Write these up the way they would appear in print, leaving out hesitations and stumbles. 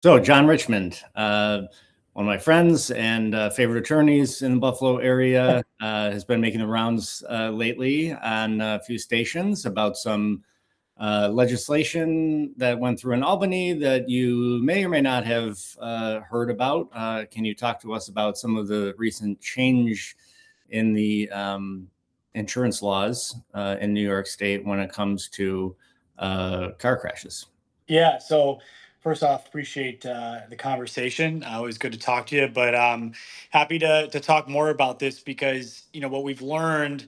So, John Richmond, one of my friends and favorite attorneys in the Buffalo area, has been making the rounds lately on a few stations about some legislation that went through in Albany that you may or may not have heard about. Can you talk to us about some of the recent change in the insurance laws in New York State when it comes to car crashes? Yeah. So first off, appreciate the conversation. Always good to talk to you, but happy to talk more about this because what we've learned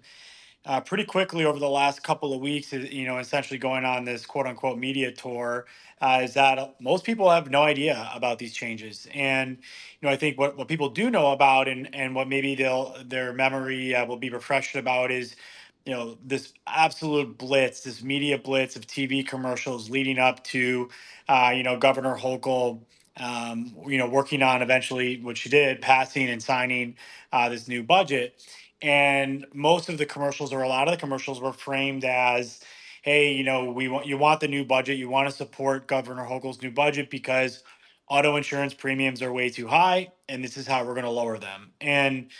pretty quickly over the last couple of weeks is essentially going on this quote unquote media tour is that most people have no idea about these changes. And I think what people do know about and what maybe their memory will be refreshed about is this absolute blitz, this media blitz of TV commercials leading up to Governor Hochul working on eventually what she did, passing and signing this new budget. And most of the commercials, or a lot of the commercials, were framed as, "Hey, you want the new budget, you want to support Governor Hochul's new budget because auto insurance premiums are way too high, and this is how we're going to lower them." And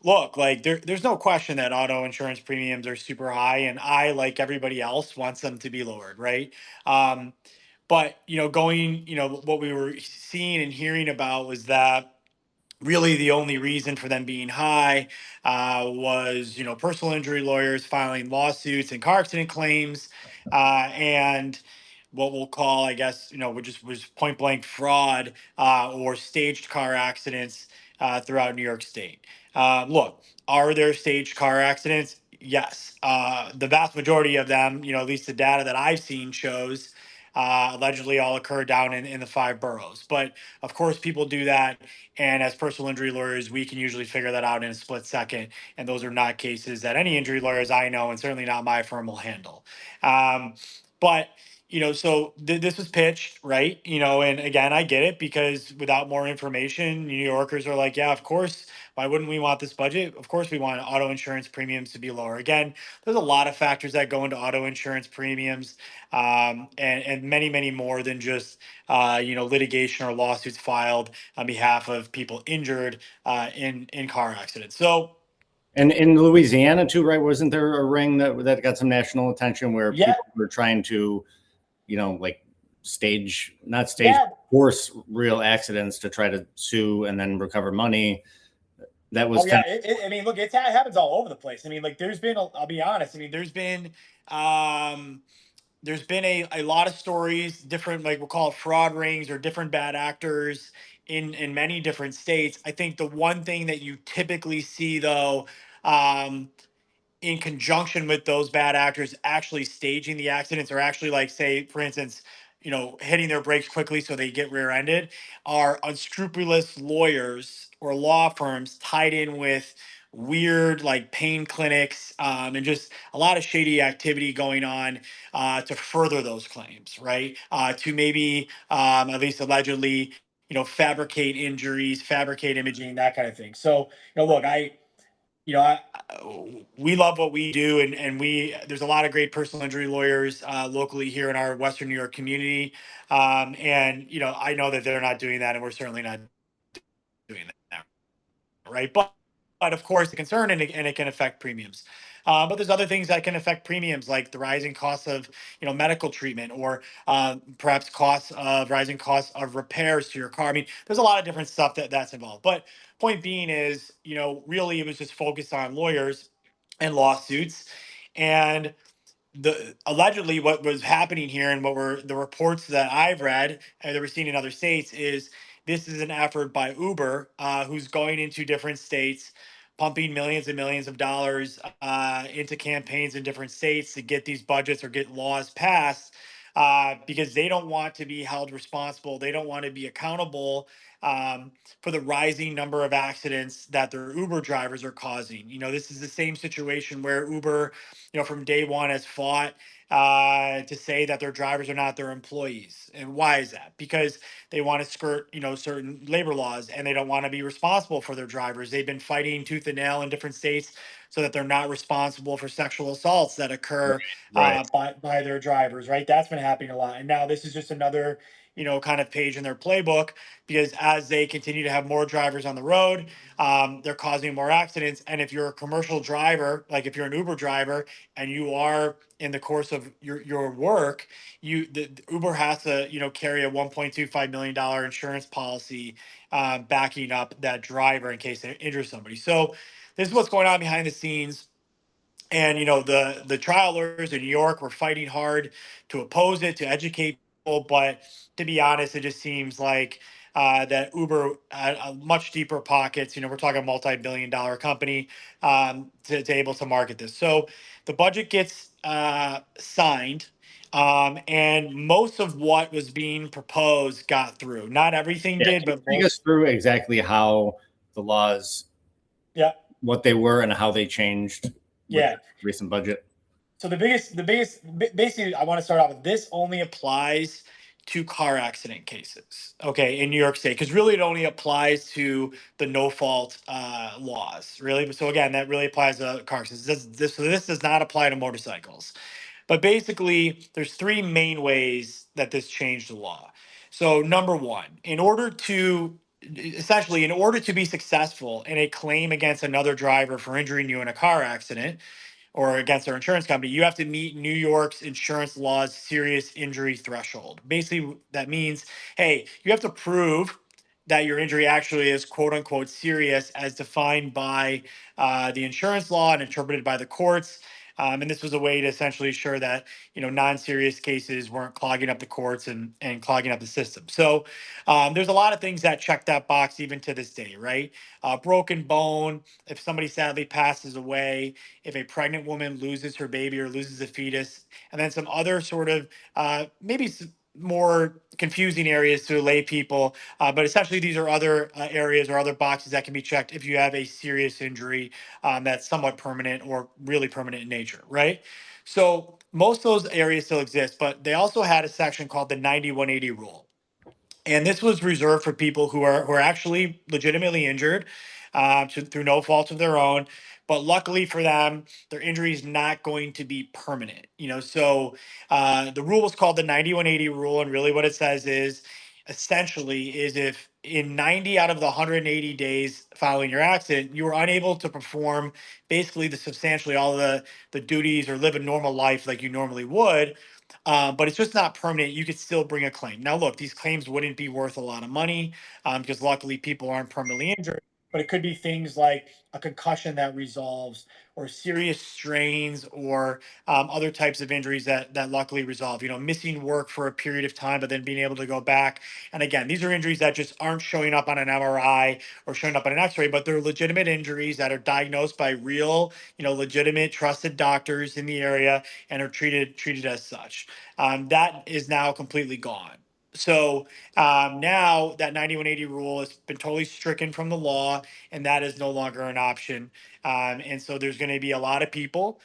look, like there's no question that auto insurance premiums are super high, and I, like everybody else, wants them to be lowered, right? Um, but what we were seeing and hearing about was that really the only reason for them being high was personal injury lawyers filing lawsuits and car accident claims, and what we'll call, I guess, which was point blank fraud or staged car accidents throughout New York State. Look, are there staged car accidents? Yes. The vast majority of them, at least the data that I've seen, shows allegedly all occur down in the five boroughs. But of course, people do that, and as personal injury lawyers, we can usually figure that out in a split second. And those are not cases that any injury lawyers I know, and certainly not my firm, will handle. But this was pitched, right? And again, I get it, because without more information, New Yorkers are like, yeah, of course. Why wouldn't we want this budget? Of course, we want auto insurance premiums to be lower. Again, there's a lot of factors that go into auto insurance premiums, and many, many more than just litigation or lawsuits filed on behalf of people injured in car accidents. So And in Louisiana too, right? Wasn't there a ring that got some national attention where yeah, people were trying to, like not stage, yeah. force real accidents to try to sue and then recover money? That was Oh kind yeah, I mean, look, it happens all over the place. I mean, like, I'll be honest. I mean, um, there's been a lot of stories, different, like, we'll call it fraud rings or different bad actors in many different states. I think the one thing that you typically see, though, um, in conjunction with those bad actors actually staging the accidents, or actually, like, say for instance, hitting their brakes quickly so they get rear-ended, are unscrupulous lawyers or law firms tied in with weird, like, pain clinics, and just a lot of shady activity going on to further those claims, right? To maybe, at least allegedly, fabricate injuries, fabricate imaging, that kind of thing. So, look, we love what we do, and there's a lot of great personal injury lawyers locally here in our Western New York community, and I know that they're not doing that, and we're certainly not doing that, right? But of course, the concern, and it can affect premiums. But there's other things that can affect premiums, like the rising costs of medical treatment, or perhaps rising costs of repairs to your car. I mean, there's a lot of different stuff that's involved. But point being is, really, it was just focused on lawyers and lawsuits, and the allegedly what was happening here, and what were the reports that I've read and that we're seeing in other states, is this is an effort by Uber, who's going into different states, pumping millions and millions of dollars into campaigns in different states to get these budgets or get laws passed, because they don't want to be held responsible. They don't want to be accountable for the rising number of accidents that their Uber drivers are causing. This is the same situation where Uber, from day one, has fought to say that their drivers are not their employees. And why is that? Because they want to skirt, certain labor laws, and they don't want to be responsible for their drivers. They've been fighting tooth and nail in different states so that they're not responsible for sexual assaults that of occur right. by their drivers, right? That's been happening a lot. And now this is just another, kind of page in their playbook, because as they continue to have more drivers on the road, they're causing more accidents. And if you're a commercial driver, like if you're an Uber driver and you are in the course of your work, the Uber has to, carry a $1.25 million insurance policy backing up that driver in case they injure somebody. So this is what's going on behind the scenes. And the trial lawyers in New York were fighting hard to oppose it, to educate people. But to be honest, it just seems like that Uber had much deeper pockets. We're talking a multi-billion-dollar company, to able to market this. So the budget gets signed. And most of what was being proposed got through. Not everything Yeah, did, can you but take us through exactly how the laws, yeah, what they were and how they changed with yeah. the recent budget? So basically, I want to start off with this only applies to car accident cases, okay, in New York State, because really it only applies to the no fault laws, really. So again, that really applies to car accidents. This does not apply to motorcycles. But basically, there's three main ways that this changed the law. So number one, in order to be successful in a claim against another driver for injuring you in a car accident, or against their insurance company, you have to meet New York's insurance law's serious injury threshold. Basically, that means, hey, you have to prove that your injury actually is quote unquote serious as defined by the insurance law and interpreted by the courts. And this was a way to essentially ensure that non-serious cases weren't clogging up the courts and clogging up the system. So there's a lot of things that check that box even to this day, right? Broken bone, if somebody sadly passes away, if a pregnant woman loses her baby or loses a fetus, and then some other sort of maybe more confusing areas to lay people. But essentially, these are other areas or other boxes that can be checked if you have a serious injury that's somewhat permanent or really permanent in nature, right? So most of those areas still exist, but they also had a section called the 9180 rule. And this was reserved for people who are actually legitimately injured through no fault of their own. But luckily for them, their injury is not going to be permanent. So the rule was called the 9180 rule, and really what it says is essentially is if in 90 out of the 180 days following your accident, you were unable to perform basically the substantially all the duties or live a normal life like you normally would, but it's just not permanent. You could still bring a claim. Now, look, these claims wouldn't be worth a lot of money because luckily people aren't permanently injured. But it could be things like a concussion that resolves, or serious strains, or other types of injuries that luckily resolve. Missing work for a period of time, but then being able to go back. And again, these are injuries that just aren't showing up on an MRI or showing up on an X-ray, but they're legitimate injuries that are diagnosed by real, legitimate, trusted doctors in the area and are treated as such. That is now completely gone. So now that 9180 rule has been totally stricken from the law, and that is no longer an option. And so there's going to be a lot of people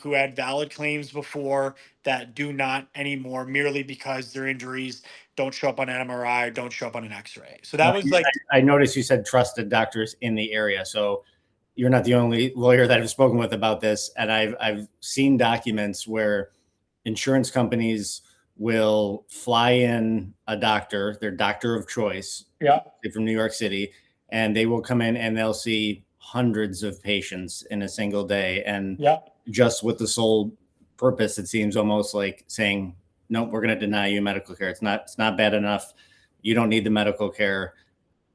who had valid claims before that do not anymore, merely because their injuries don't show up on an MRI, don't show up on an X-ray. So that was like, I noticed you said trusted doctors in the area. So you're not the only lawyer that I've spoken with about this. And I've seen documents where insurance companies will fly in a doctor, their doctor of choice, yeah, from New York City, and they will come in and they'll see hundreds of patients in a single day. And yeah. just with the sole purpose, it seems almost like saying, no, we're going to deny you medical care. It's not bad enough. You don't need the medical care.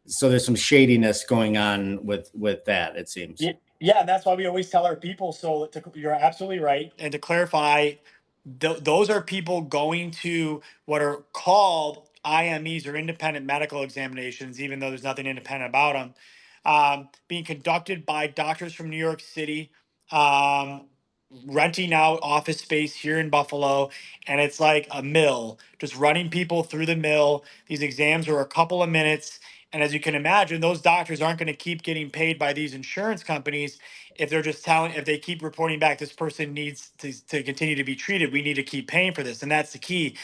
So there's some shadiness going on with that, it seems. Yeah, and that's why we always tell our people. So you're absolutely right. And to clarify, those are people going to what are called IMEs, or independent medical examinations, even though there's nothing independent about them, being conducted by doctors from New York City, um, renting out office space here in Buffalo. And it's like a mill, just running people through the mill. These exams are a couple of minutes. And as you can imagine, those doctors aren't going to keep getting paid by these insurance companies if they're just if they keep reporting back, this person needs to continue to be treated. We need to keep paying for this. And that's the key.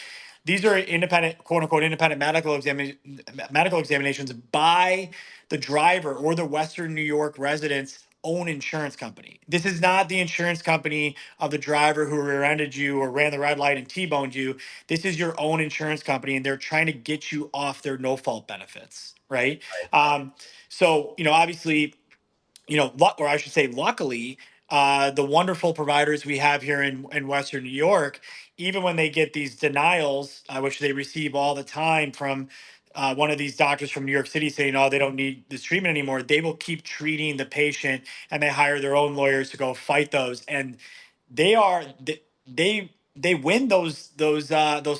These are independent, quote unquote, independent medical examinations by the driver or the Western New York residents own insurance company. This is not the insurance company of the driver who rear-ended you or ran the red light and T-boned you. This is your own insurance company, and they're trying to get you off their no-fault benefits, right? So, obviously, or I should say, luckily, the wonderful providers we have here in Western New York, even when they get these denials, which they receive all the time from one of these doctors from New York City saying, "Oh, they don't need this treatment anymore," they will keep treating the patient, and they hire their own lawyers to go fight those. And they are they win those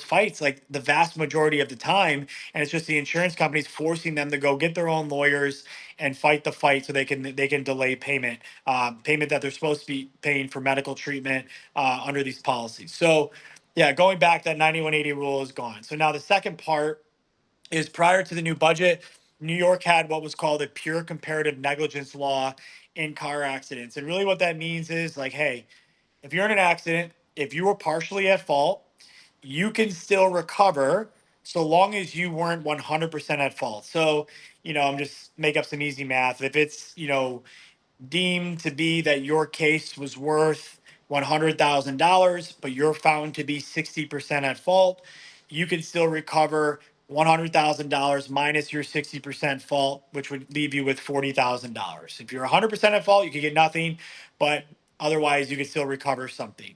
fights like the vast majority of the time, and it's just the insurance companies forcing them to go get their own lawyers and fight the fight so they can delay payment that they're supposed to be paying for medical treatment under these policies. So yeah, going back, that 9180 rule is gone. So now the second part is, prior to the new budget, New York had what was called a pure comparative negligence law in car accidents. And really what that means is, like, hey, if you're in an accident, if you were partially at fault, you can still recover so long as you weren't 100% at fault. So, I'm just make up some easy math. If it's, deemed to be that your case was worth $100,000, but you're found to be 60% at fault, you can still recover $100,000 minus your 60% fault, which would leave you with $40,000. If you're 100% at fault, you could get nothing, but otherwise you could still recover something.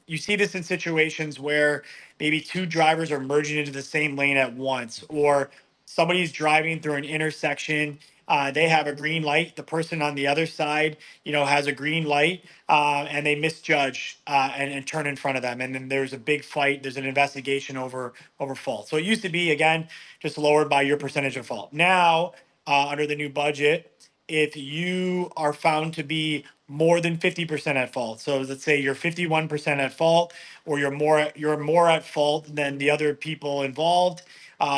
You see this in situations where maybe two drivers are merging into the same lane at once, or somebody's driving through an intersection. They have a green light. The person on the other side, has a green light, and they misjudge and turn in front of them. And then there's a big fight. There's an investigation over fault. So it used to be, again, just lowered by your percentage of fault. Now, under the new budget, if you are found to be more than 50% at fault, so let's say you're 51% at fault, or you're more at fault than the other people involved,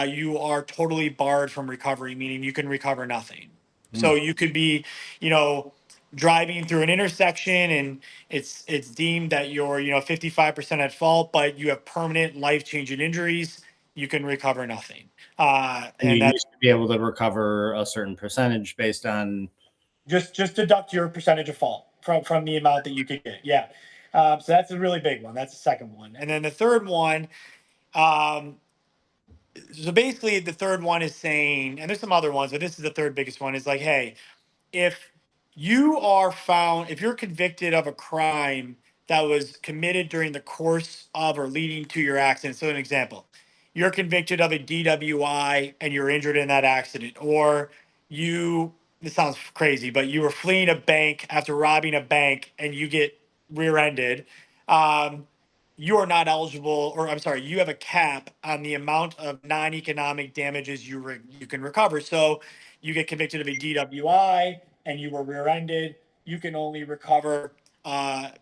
you are totally barred from recovery, meaning you can recover nothing. So you could be, you know, driving through an intersection, and it's deemed that you're, 55% at fault, but you have permanent life-changing injuries. You can recover nothing. And you And used to be able to recover a certain percentage based on. just deduct your percentage of fault from the amount that you could get. Yeah. So that's a really big one. That's the second one. And then the third one, um, so basically the third one is saying, and there's some other ones, but this is the third biggest one, is like, hey, if if you're convicted of a crime that was committed during the course of or leading to your accident. So an example, you're convicted of a DWI and you're injured in that accident, or this sounds crazy, but you were fleeing a bank after robbing a bank and you get rear-ended. Um, you are not eligible, or I'm sorry, you have a cap on the amount of non-economic damages you can recover. So you get convicted of a DWI and you were rear-ended, you can only recover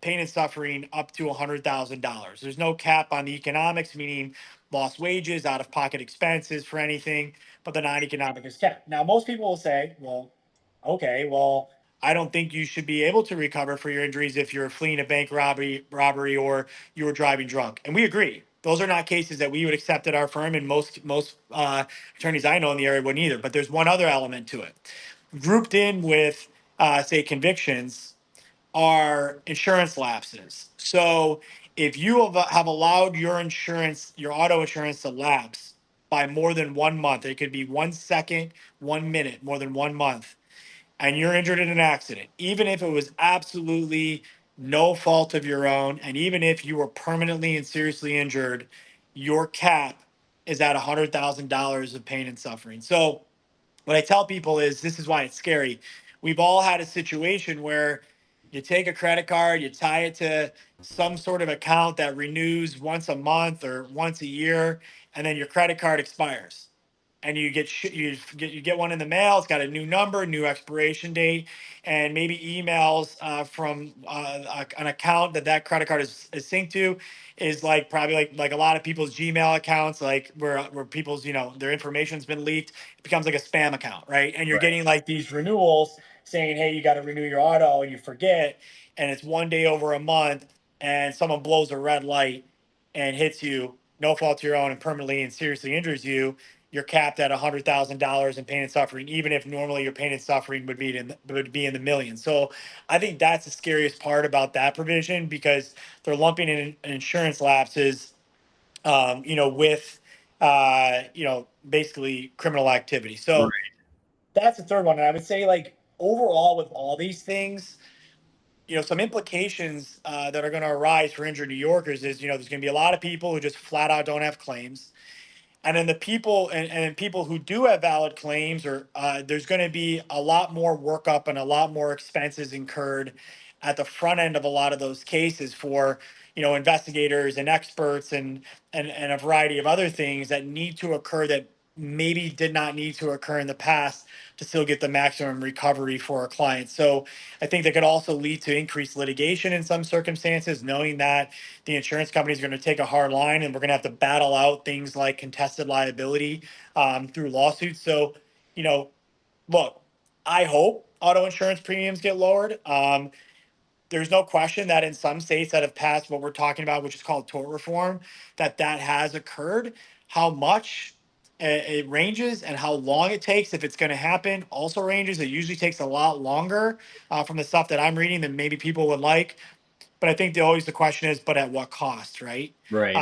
pain and suffering up to $100,000. There's no cap on the economics, meaning lost wages, out-of-pocket expenses for anything, but the non-economic is capped. Now, most people will say, well, okay, well, I don't think you should be able to recover for your injuries if you're fleeing a bank robbery, or you were driving drunk. And we agree. Those are not cases that we would accept at our firm, and most attorneys I know in the area wouldn't either. But there's one other element to it. Grouped in with, say, convictions are insurance lapses. So if you have allowed your auto insurance to lapse by more than 1 month, it could be 1 second, 1 minute, more than 1 month, and you're injured in an accident, even if it was absolutely no fault of your own, and even if you were permanently and seriously injured, your cap is at $100,000 of pain and suffering. So what I tell people is, this is why it's scary. We've all had a situation where you take a credit card, you tie it to some sort of account that renews once a month or once a year, and then your credit card expires, and you get one in the mail. It's got a new number, new expiration date, and maybe emails from an account that credit card is synced to, is like probably like a lot of people's Gmail accounts, like where people's, their information's been leaked. It becomes like a spam account, right? And you're getting like these renewals saying, hey, you got to renew your auto, and you forget, and it's one day over a month, and someone blows a red light and hits you, no fault to your own, and permanently and seriously injures you, you're capped at $100,000 in pain and suffering, even if normally your pain and suffering would be in the millions. So I think that's the scariest part about that provision, because they're lumping in insurance lapses, with basically criminal activity. So Right. that's the third one. And I would say, like, overall with all these things, some implications that are going to arise for injured New Yorkers is, there's going to be a lot of people who just flat out don't have claims. And then the people and people who do have valid claims, or there's going to be a lot more workup and a lot more expenses incurred at the front end of a lot of those cases for investigators and experts and a variety of other things that need to occur that maybe did not need to occur in the past to still get the maximum recovery for our clients. So I think that could also lead to increased litigation in some circumstances, knowing that the insurance companies are going to take a hard line and we're going to have to battle out things like contested liability through lawsuits. So, look, I hope auto insurance premiums get lowered. There's no question that in some states that have passed what we're talking about, which is called tort reform, that has occurred. How much it ranges and how long it takes, if it's going to happen, also ranges. It usually takes a lot longer from the stuff that I'm reading than maybe people would like. But I think the question is, but at what cost, right? Right.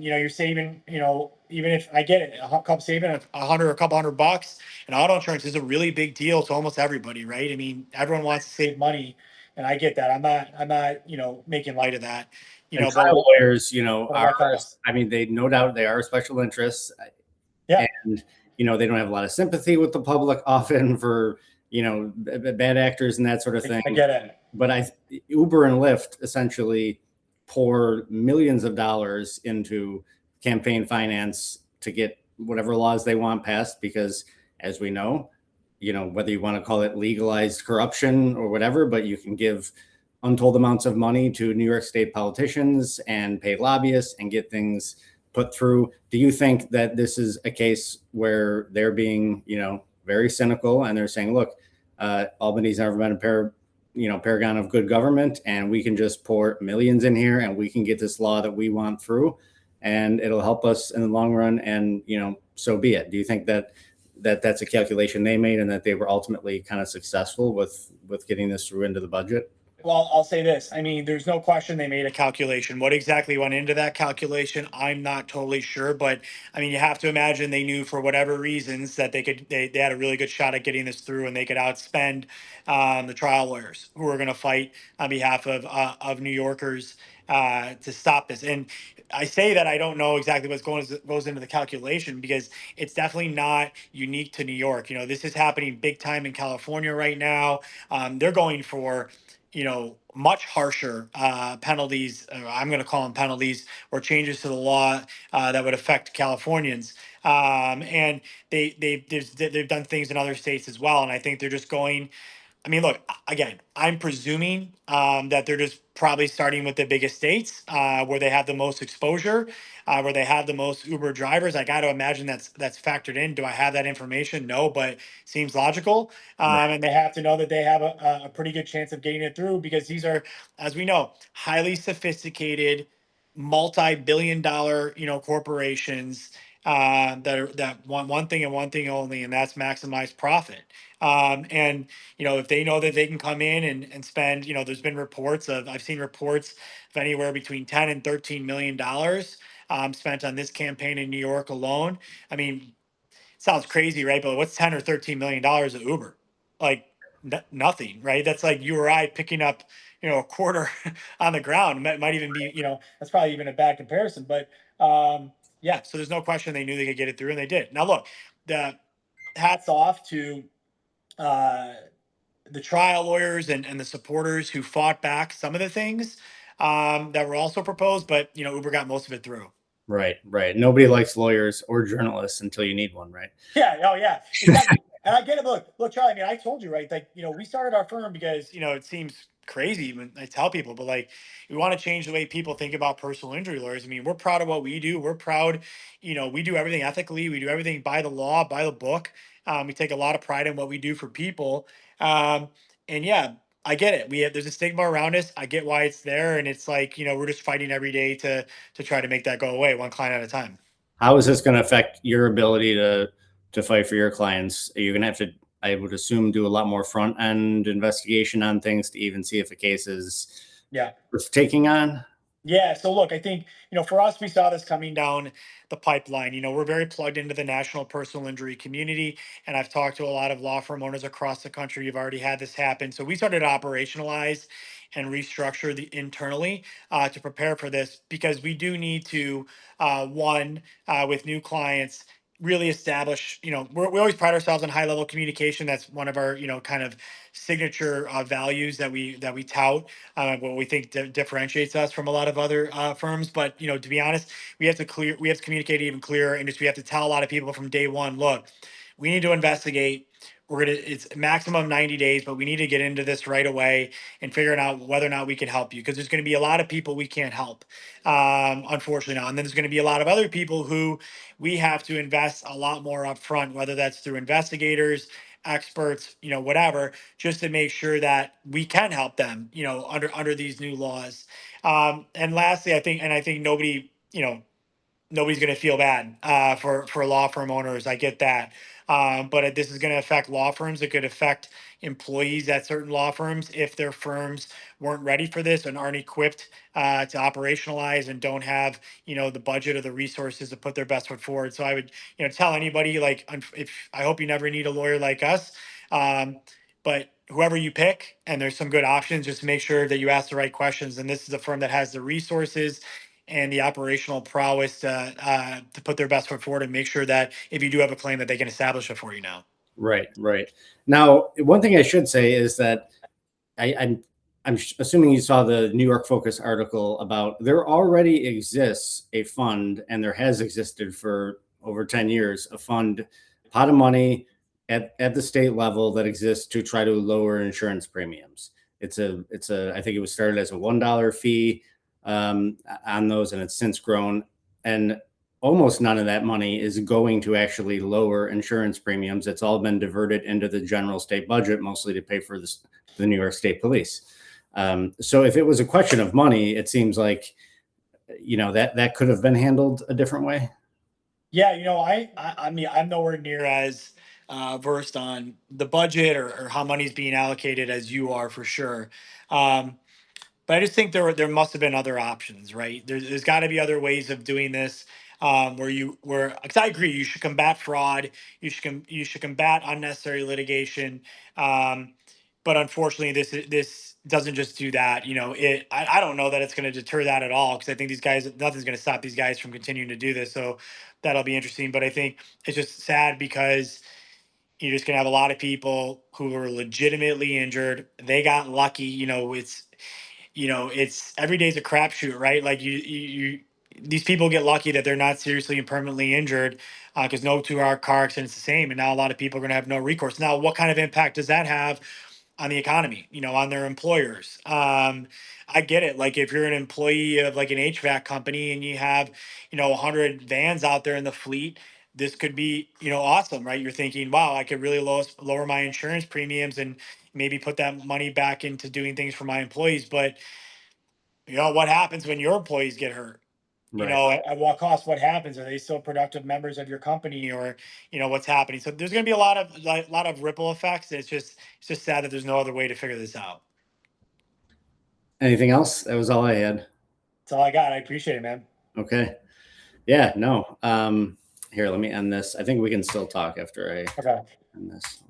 You're saving, even if I get it, couple saving a couple $100, and auto insurance is a really big deal to almost everybody, right? I mean, everyone wants to save money, and I get that. I'm not, making light of that, And but trial lawyers, at are, what cost? I mean, they no doubt they are special interests, Yeah, and they don't have a lot of sympathy with the public often for bad actors and that sort of thing. I get it. But Uber and Lyft essentially pour millions of dollars into campaign finance to get whatever laws they want passed, because as we know, whether you want to call it legalized corruption or whatever, but you can give untold amounts of money to New York State politicians and pay lobbyists and get things put through. Do you think that this is a case where they're being, very cynical, and they're saying, look, Albany's never been a paragon of good government, and we can just pour millions in here and we can get this law that we want through, and it'll help us in the long run, and so be it? Do you think that that's a calculation they made, and that they were ultimately kind of successful with getting this through into the budget? Well, I'll say this. I mean, there's no question they made a calculation. What exactly went into that calculation, I'm not totally sure. But I mean, you have to imagine they knew for whatever reasons that they had a really good shot at getting this through, and they could outspend the trial lawyers who are going to fight on behalf of New Yorkers to stop this. And I say that I don't know exactly goes into the calculation, because it's definitely not unique to New York. This is happening big time in California right now. They're going for much harsher penalties. I'm going to call them penalties, or changes to the law that would affect Californians. And they've done things in other states as well. And I think they're just going. I mean, look, again, I'm presuming that they're just probably starting with the biggest states where they have the most exposure, where they have the most Uber drivers. I got to imagine that's factored in. Do I have that information? No, but seems logical. Right. And they have to know that they have a pretty good chance of getting it through, because these are, as we know, highly sophisticated, multi-billion-dollar, corporations that want one thing and one thing only, and that's maximize profit. And if they know that they can come in and spend, there's been I've seen reports of anywhere between 10 and $13 million spent on this campaign in New York alone. I mean, sounds crazy, right? But what's 10 or $13 million of Uber? Like nothing, right? That's like you or I picking up, a quarter on the ground. Might even be, that's probably even a bad comparison. But yeah, so there's no question they knew they could get it through, and they did. Now look, the hats off to uh, the trial lawyers and the supporters who fought back some of the things that were also proposed, but Uber got most of it through. Right. Right. Nobody likes lawyers or journalists until you need one, right? Yeah. Oh, yeah. Exactly. And I get it. Look, Charlie. I mean, I told you, right? Like, we started our firm because it seems crazy when I tell people, but like, we want to change the way people think about personal injury lawyers. I mean, we're proud of what we do. We're proud. We do everything ethically. We do everything by the law, by the book. We take a lot of pride in what we do for people. And yeah, I get it. There's a stigma around us. I get why it's there, and it's like we're just fighting every day to try to make that go away, one client at a time. how is this going to affect your ability to fight for your clients? Are you going to have to, I would assume, do a lot more front end investigation on things to even see if a case is Yeah. worth taking on? Yeah. So look, I think, for us, we saw this coming down the pipeline. We're very plugged into the national personal injury community. And I've talked to a lot of law firm owners across the country. You've already had this happen. So we started to operationalize and restructure the internally to prepare for this, because we do need to, one, with new clients, really establish, we always pride ourselves on high level communication. That's one of our, kind of signature values that we tout, what we think differentiates us from a lot of other firms. But to be honest, we have to communicate even clearer, and just we have to tell a lot of people from day one, look, we need to investigate. It's maximum 90 days, but we need to get into this right away and figuring out whether or not we can help you, because there's going to be a lot of people we can't help, unfortunately now. And then there's going to be a lot of other people who we have to invest a lot more upfront, whether that's through investigators, experts, whatever, just to make sure that we can help them, under these new laws. And lastly, I think nobody's going to feel bad for law firm owners. I get that. But this is going to affect law firms. It could affect employees at certain law firms if their firms weren't ready for this and aren't equipped to operationalize and don't have, the budget or the resources to put their best foot forward. So I would, tell anybody, like, if I hope you never need a lawyer like us. But whoever you pick, and there's some good options, just make sure that you ask the right questions. And this is a firm that has the resources and the operational prowess to put their best foot forward and make sure that if you do have a claim, that they can establish it for you now. Right, right. Now, one thing I should say is that I'm assuming you saw the New York Focus article about there already exists a fund, and there has existed for over 10 years, a fund, pot of money at the state level that exists to try to lower insurance premiums. I think it was started as a $1 fee on those, and it's since grown. And almost none of that money is going to actually lower insurance premiums. It's all been diverted into the general state budget, mostly to pay for the New York State Police. So if it was a question of money, it seems like, that could have been handled a different way. Yeah, I mean, I'm nowhere near as versed on the budget or how money's being allocated as you are, for sure. Um, But I just think there must have been other options, right? There's got to be other ways of doing this, because I agree, you should combat fraud, you should combat unnecessary litigation, um, but unfortunately, this doesn't just do that. I don't know that it's going to deter that at all, because I think nothing's going to stop these guys from continuing to do this. So that'll be interesting. But I think it's just sad, because you're just going to have a lot of people who were legitimately injured. They got lucky. It's every day's a crapshoot, right? Like these people get lucky that they're not seriously and permanently injured, because no two-hour car accident's the same, and now a lot of people are going to have no recourse. Now, what kind of impact does that have on the economy? On their employers? I get it. Like, if you're an employee of, like, an HVAC company and you have 100 vans out there in the fleet, this could be awesome, right? You're thinking, wow, I could really lower my insurance premiums and maybe put that money back into doing things for my employees. But what happens when your employees get hurt? Right. At what cost? What happens? Are they still productive members of your company, or what's happening? So there's going to be a lot of ripple effects. It's just sad that there's no other way to figure this out. Anything else? That was all I had. That's all I got. I appreciate it, man. Okay. Yeah, no. Here, let me end this. I think we can still talk after I Okay. end this.